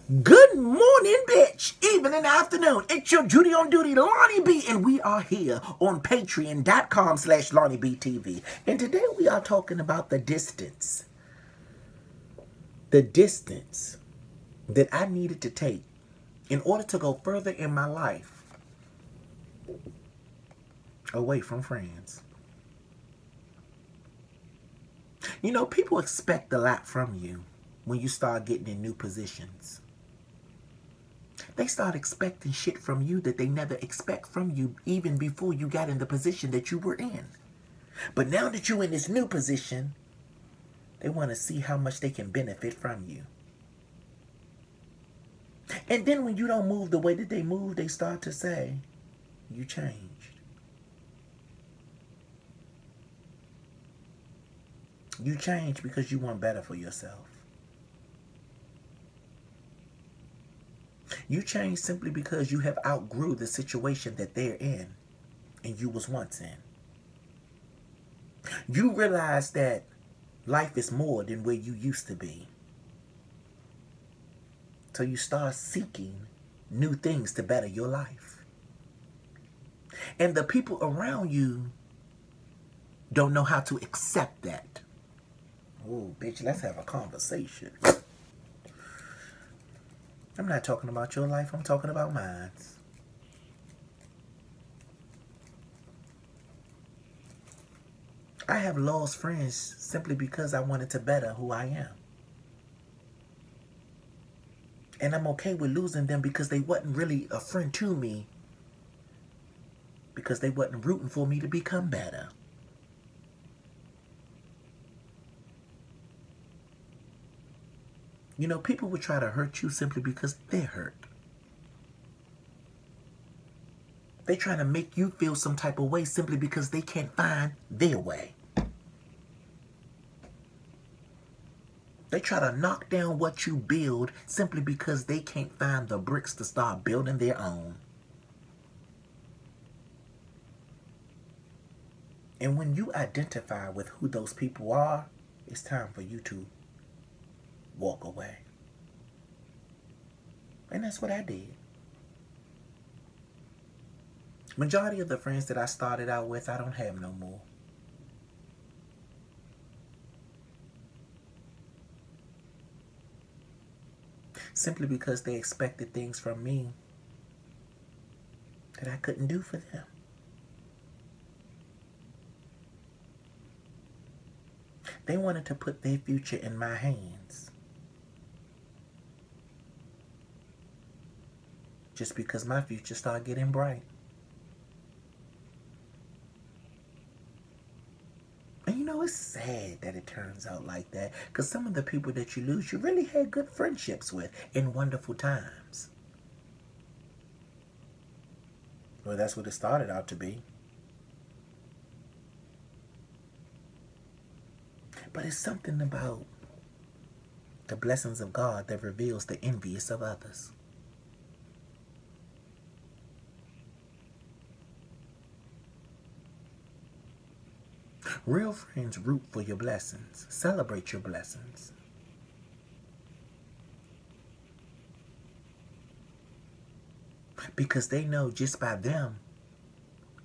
Good morning, bitch. Evening, afternoon. It's your Judy on Duty, Lonnie Bee, and we are here on Patreon.com/Lonnie Bee TV. And today we are talking about the distance. The distance that I needed to take in order to go further in my life away from friends. You know, people expect a lot from you when you start getting in new positions. They start expecting shit from you that they never expect from you even before you got in the position that you were in. But now that you're in this new position, they want to see how much they can benefit from you. And then when you don't move the way that they move, they start to say, you changed. You changed because you want better for yourself. You change simply because you have outgrew the situation that they're in and you was once in. You realize that life is more than where you used to be. So you start seeking new things to better your life. And the people around you don't know how to accept that. Oh, bitch, let's have a conversation. I'm not talking about your life, I'm talking about mine. I have lost friends simply because I wanted to better who I am. And I'm okay with losing them because they wasn't really a friend to me, because they wasn't rooting for me to become better. You know, people would try to hurt you simply because they're hurt. They trying to make you feel some type of way simply because they can't find their way. They try to knock down what you build simply because they can't find the bricks to start building their own. And when you identify with who those people are, it's time for you to walk away. And that's what I did. Majority of the friends that I started out with, I don't have no more. Simply because they expected things from me that I couldn't do for them. They wanted to put their future in my hands. Just because my future started getting bright. And you know, it's sad that it turns out like that, because some of the people that you lose, you really had good friendships with in wonderful times. Well, that's what it started out to be. But it's something about the blessings of God that reveals the envious of others. Real friends root for your blessings, celebrate your blessings. Because they know just by them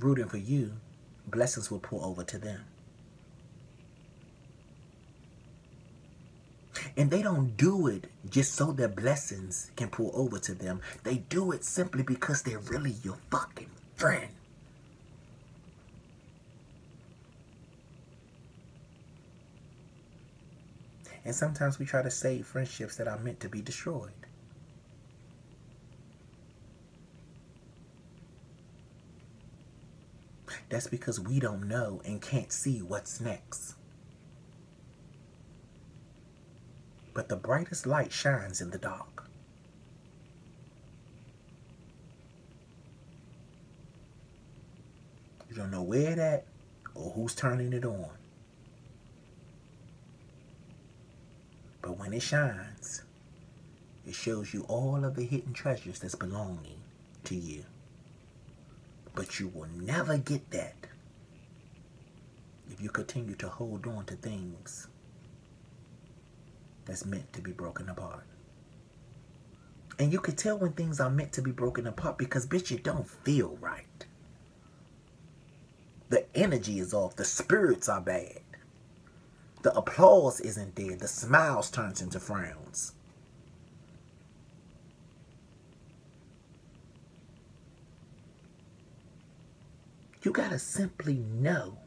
rooting for you, blessings will pour over to them. And they don't do it just so their blessings can pour over to them. They do it simply because they're really your fucking friend. And sometimes we try to save friendships that are meant to be destroyed. That's because we don't know and can't see what's next. But the brightest light shines in the dark. You don't know where it at or who's turning it on. But when it shines, it shows you all of the hidden treasures that's belonging to you. But you will never get that if you continue to hold on to things that's meant to be broken apart. And you can tell when things are meant to be broken apart because, bitch, it don't feel right. The energy is off. The spirits are bad. The applause isn't there. The smiles turns into frowns. You gotta simply know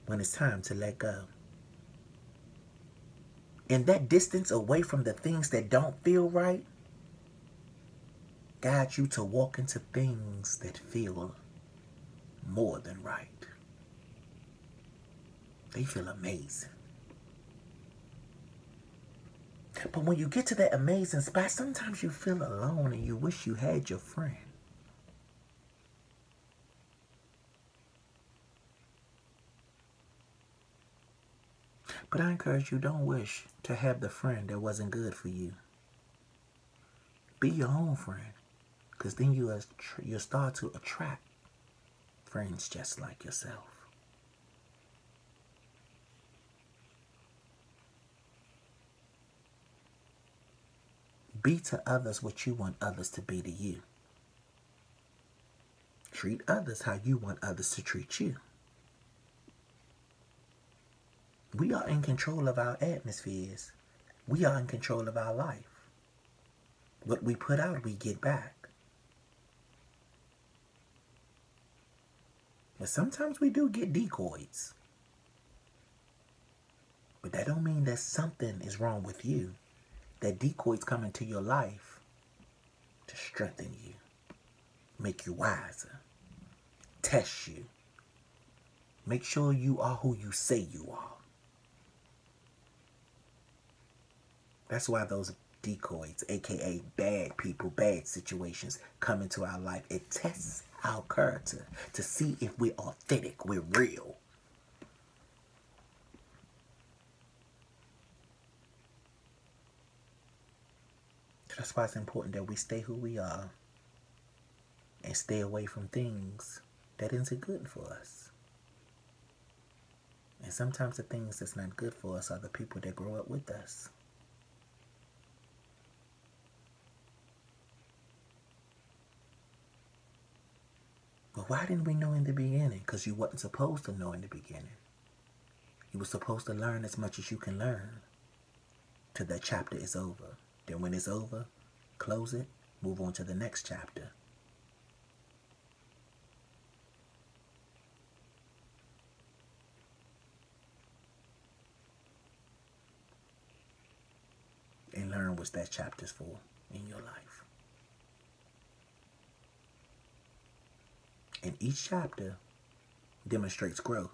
when it's time to let go. And that distance away from the things that don't feel right guides you to walk into things that feel more than right. They feel amazing. But when you get to that amazing spot, sometimes you feel alone and you wish you had your friend. But I encourage you, don't wish to have the friend that wasn't good for you. Be your own friend, because then you'll start to attract friends just like yourself. Be to others what you want others to be to you. Treat others how you want others to treat you. We are in control of our atmospheres. We are in control of our life. What we put out, we get back. But sometimes we do get decoys. But that don't mean that something is wrong with you. That decoys come into your life to strengthen you, make you wiser, test you, make sure you are who you say you are. That's why those decoys, aka bad people, bad situations, come into our life. It tests our character to see if we're authentic, we're real. That's why it's important that we stay who we are and stay away from things that isn't good for us. And sometimes the things that's not good for us are the people that grow up with us. But why didn't we know in the beginning? Because you wasn't supposed to know in the beginning. You were supposed to learn as much as you can learn till that chapter is over. Then when it's over, close it, move on to the next chapter. And learn what that chapter's for in your life. And each chapter demonstrates growth.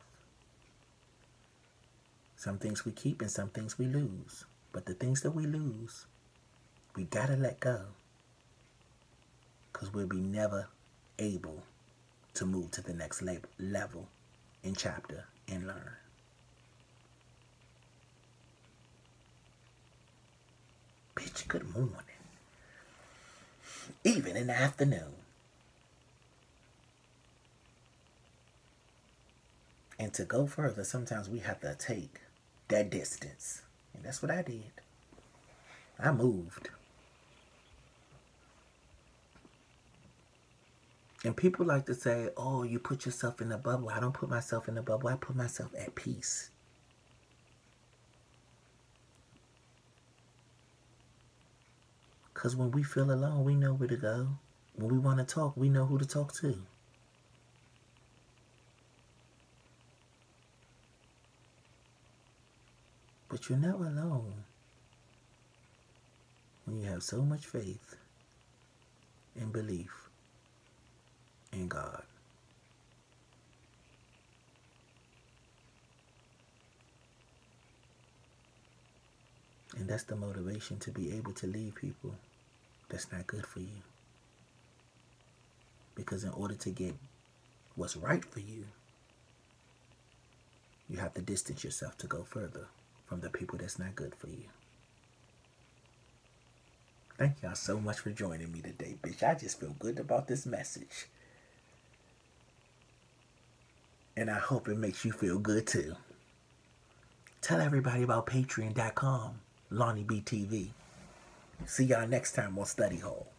Some things we keep and some things we lose. But the things that we lose, we gotta let go. Because we'll be never able to move to the next level in chapter and learn. Bitch, good morning. Even in the afternoon. And to go further, sometimes we have to take that distance. And that's what I did. I moved. And people like to say, oh, you put yourself in a bubble. I don't put myself in a bubble. I put myself at peace. Because when we feel alone, we know where to go. When we want to talk, we know who to talk to. But you're never alone when you have so much faith and belief in God. And that's the motivation to be able to leave people that's not good for you. Because in order to get what's right for you, you have to distance yourself to go further from the people that's not good for you. Thank y'all so much for joining me today, bitch. I just feel good about this message. And I hope it makes you feel good too. Tell everybody about patreon.com, Lonnie Bee TV. See y'all next time on Study Hall.